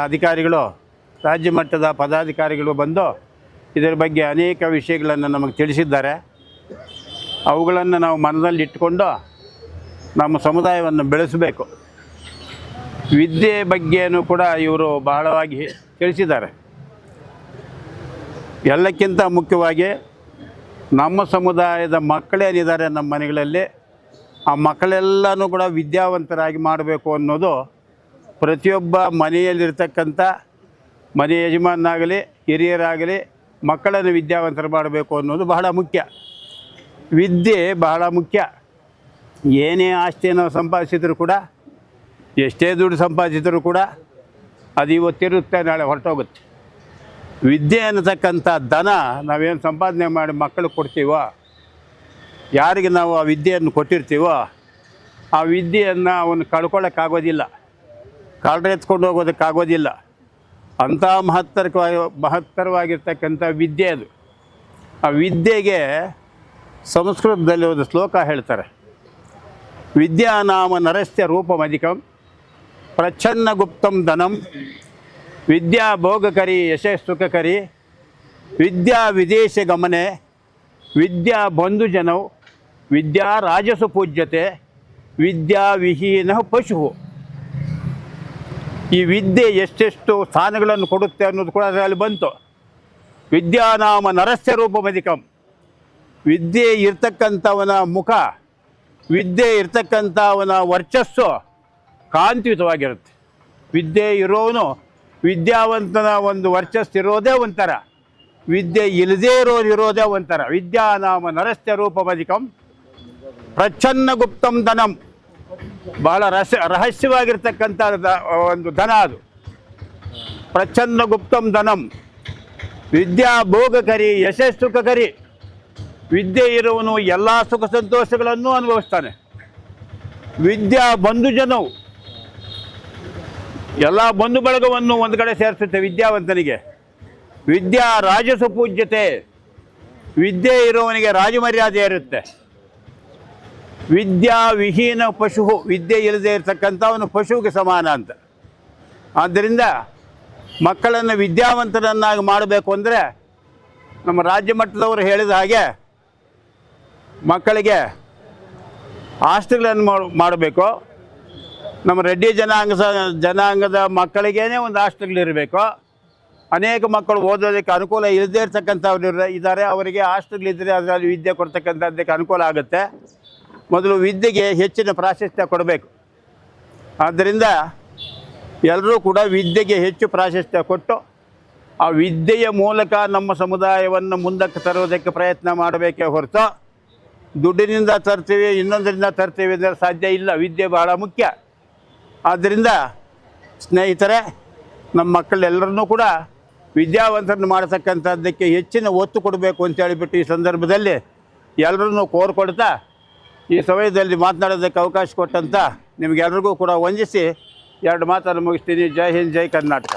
ಅಧಿಕಾರಿಗಳು, ರಾಜ್ಯ ಮಟ್ಟದ ಪದಾಧಿಕಾರಿಗಳು ಬಂದು ಇದರ ಬಗ್ಗೆ ಅನೇಕ ವಿಷಯಗಳನ್ನು ನಮಗೆ ತಿಳಿಸಿದ್ದಾರೆ. ಅವುಗಳನ್ನು ನಾವು ಮನದಲ್ಲಿಟ್ಟುಕೊಂಡು ನಮ್ಮ ಸಮುದಾಯವನ್ನು ಬೆಳೆಸಬೇಕು. ವಿದ್ಯೆ ಬಗ್ಗೆಯೂ ಕೂಡ ಇವರು ಬಹಳವಾಗಿ ತಿಳಿಸಿದ್ದಾರೆ. ಎಲ್ಲಕ್ಕಿಂತ ಮುಖ್ಯವಾಗಿ ನಮ್ಮ ಸಮುದಾಯದ ಮಕ್ಕಳೇನಿದ್ದಾರೆ ನಮ್ಮ ಮನೆಗಳಲ್ಲಿ, ಆ ಮಕ್ಕಳೆಲ್ಲನೂ ಕೂಡ ವಿದ್ಯಾವಂತರಾಗಿ ಮಾಡಬೇಕು ಅನ್ನೋದು ಪ್ರತಿಯೊಬ್ಬ ಮನೆಯಲ್ಲಿರ್ತಕ್ಕಂಥ ಮನೆ ಯಜಮಾನನಾಗಲಿ ಹಿರಿಯರಾಗಲಿ ಮಕ್ಕಳನ್ನು ವಿದ್ಯಾವಂತರು ಮಾಡಬೇಕು ಅನ್ನೋದು ಬಹಳ ಮುಖ್ಯ. ವಿದ್ಯೆ ಬಹಳ ಮುಖ್ಯ. ಏನೇ ಆಸ್ತಿಯನ್ನು ಸಂಪಾದಿಸಿದರೂ ಕೂಡ, ಎಷ್ಟೇ ದುಡ್ಡು ಸಂಪಾದಿಸಿದರೂ ಕೂಡ ಅದು ಇವತ್ತಿರುತ್ತೆ, ನಾಳೆ ಹೊರಟೋಗುತ್ತೆ. ವಿದ್ಯೆ ಅನ್ನತಕ್ಕಂಥ ಧನ ನಾವೇನು ಸಂಪಾದನೆ ಮಾಡಿ ಮಕ್ಕಳಿಗೆ ಕೊಡ್ತೀವೋ, ಯಾರಿಗೆ ನಾವು ಆ ವಿದ್ಯೆಯನ್ನು ಕೊಟ್ಟಿರ್ತೀವೋ ಆ ವಿದ್ಯೆಯನ್ನು ಅವನು ಕಳ್ಕೊಳ್ಳೋಕ್ಕಾಗೋದಿಲ್ಲ, ಕಾಲ್ರೆತ್ಕೊಂಡು ಹೋಗೋದಕ್ಕಾಗೋದಿಲ್ಲ. ಅಂಥ ಮಹತ್ತರವಾಗಿರ್ತಕ್ಕಂಥ ವಿದ್ಯೆ ಅದು. ಆ ವಿದ್ಯೆಗೆ ಸಂಸ್ಕೃತದಲ್ಲಿ ಒಂದು ಶ್ಲೋಕ ಹೇಳ್ತಾರೆ, ವಿದ್ಯಾ ನಾಮ ನರಸ್ಯ ರೂಪಮಧಿಕಂ ಪ್ರಚ್ಛನ್ನ ಗುಪ್ತಂ ಧನಂ ವಿದ್ಯಾ ಭೋಗಕರಿ ಯಶಸ್ಸುಖಕರಿ ವಿದ್ಯಾ ವಿದೇಶ ಗಮನೆ ವಿದ್ಯಾ ಬಂಧುಜನೌ ವಿದ್ಯಾ ರಾಜಸು ಪೂಜ್ಯತೆ ವಿದ್ಯಾ ವಿಹೀನ ಪಶು. ಈ ವಿದ್ಯೆ ಎಷ್ಟೆಷ್ಟು ಸ್ಥಾನಗಳನ್ನು ಕೊಡುತ್ತೆ ಅನ್ನೋದು ಕೂಡ ಅದರಲ್ಲಿ ಬಂತು. ವಿದ್ಯಾನಾಮ ನರಸ್ಯ ರೂಪಮಧಿಕಂ. ವಿದ್ಯೆ ಇರ್ತಕ್ಕಂಥವನ ಮುಖ, ವಿದ್ಯೆ ಇರ್ತಕ್ಕಂಥವನ ವರ್ಚಸ್ಸು ಕಾಂತಿಯುತವಾಗಿರುತ್ತೆ. ವಿದ್ಯೆ ಇರೋನು, ವಿದ್ಯಾವಂತನ ಒಂದು ವರ್ಚಸ್ಸಿರೋದೇ ಒಂಥರ, ವಿದ್ಯೆ ಇಲ್ಲದೇ ಇರೋದೇ ಒಂಥರ. ವಿದ್ಯಾನಾಮ ನರಸ್ಯ ರೂಪಮಧಿಕಂ ಪ್ರಚ್ಛನ್ನ ಗುಪ್ತಂ ಧನಂ. ಬಹಳ ರಹಸ್ಯವಾಗಿರ್ತಕ್ಕಂಥ ಒಂದು ಧನ ಅದು. ಪ್ರಚ್ಛನ್ನ ಗುಪ್ತಂ ಧನಂ ವಿದ್ಯಾ ಭೋಗಕರಿ ಯಶಸ್ಸುಖಕರಿ. ವಿದ್ಯೆ ಇರುವನು ಎಲ್ಲ ಸುಖ ಸಂತೋಷಗಳನ್ನು ಅನುಭವಿಸ್ತಾನೆ. ವಿದ್ಯಾ ಬಂಧುಜನವು, ಎಲ್ಲ ಬಂಧು ಬಳಗವನ್ನು ಒಂದು ಕಡೆ ಸೇರಿಸುತ್ತೆ ವಿದ್ಯಾವಂತನಿಗೆ. ವಿದ್ಯಾ ರಾಜಸು ಪೂಜ್ಯತೆ. ವಿದ್ಯೆ ಇರುವವನಿಗೆ ರಾಜಮರ್ಯಾದೆ ಇರುತ್ತೆ. ವಿದ್ಯಾ ವಿಹೀನ ಪಶು. ವಿದ್ಯೆ ಇಲ್ಲದೆ ಇರತಕ್ಕಂಥವನು ಪಶುವಿಗೆ ಸಮಾನ ಅಂತ. ಆದ್ದರಿಂದ ಮಕ್ಕಳನ್ನು ವಿದ್ಯಾವಂತರನ್ನಾಗಿ ಮಾಡಬೇಕು ಅಂದರೆ ನಮ್ಮ ರಾಜ್ಯ ಮಟ್ಟದವರು ಹೇಳಿದ ಹಾಗೆ ಮಕ್ಕಳಿಗೆ ಹಾಸ್ಟೆಲ್ಗಳನ್ನು ಮಾಡಬೇಕು. ನಮ್ಮ ರೆಡ್ಡಿ ಜನಾಂಗದ ಮಕ್ಕಳಿಗೇ ಒಂದು ಹಾಸ್ಟೆಲ್ಗಳಿರಬೇಕು. ಅನೇಕ ಮಕ್ಕಳು ಓದೋದಕ್ಕೆ ಅನುಕೂಲ ಇಲ್ಲದೇ ಇರ್ತಕ್ಕಂಥವ್ರು ಇದ್ದಾರೆ. ಅವರಿಗೆ ಹಾಸ್ಟೆಲ್ಗಳಿದ್ದರೆ ಅದರಲ್ಲಿ ವಿದ್ಯೆ ಕೊಡ್ತಕ್ಕಂಥದ್ದಕ್ಕೆ ಅನುಕೂಲ ಆಗುತ್ತೆ. ಮೊದಲು ವಿದ್ಯೆಗೆ ಹೆಚ್ಚಿನ ಪ್ರಾಶಸ್ತ್ಯ ಕೊಡಬೇಕು. ಆದ್ದರಿಂದ ಎಲ್ಲರೂ ಕೂಡ ವಿದ್ಯೆಗೆ ಹೆಚ್ಚು ಪ್ರಾಶಸ್ತ್ಯ ಕೊಟ್ಟು ಆ ವಿದ್ಯೆಯ ಮೂಲಕ ನಮ್ಮ ಸಮುದಾಯವನ್ನು ಮುಂದಕ್ಕೆ ತರೋದಕ್ಕೆ ಪ್ರಯತ್ನ ಮಾಡಬೇಕೇ ಹೊರತು ದುಡ್ಡಿನಿಂದ ತರ್ತೀವಿ, ಇನ್ನೊಂದರಿಂದ ತರ್ತೀವಿ ಅಂದರೆ ಸಾಧ್ಯ ಇಲ್ಲ. ವಿದ್ಯೆ ಬಹಳ ಮುಖ್ಯ. ಆದ್ದರಿಂದ ಸ್ನೇಹಿತರೆ, ನಮ್ಮ ಮಕ್ಕಳೆಲ್ಲರನ್ನೂ ಕೂಡ ವಿದ್ಯಾವಂತರನ್ನು ಮಾಡತಕ್ಕಂಥದ್ದಕ್ಕೆ ಹೆಚ್ಚಿನ ಒತ್ತು ಕೊಡಬೇಕು ಅಂತ ಹೇಳಿಬಿಟ್ಟು ಈ ಸಂದರ್ಭದಲ್ಲಿ ಎಲ್ಲರನ್ನೂ ಕೋರ್ಕೊಡ್ತಾ ಈ ಸಮಯದಲ್ಲಿ ಮಾತನಾಡೋದಕ್ಕೆ ಅವಕಾಶ ಕೊಟ್ಟಂಥ ನಿಮಗೆಲ್ಲರಿಗೂ ಕೂಡ ವಂದಿಸಿ ಎರಡು ಮಾತನ್ನು ಮುಗಿಸ್ತೀನಿ. ಜೈ ಹಿಂದ್, ಜೈ ಕರ್ನಾಟಕ.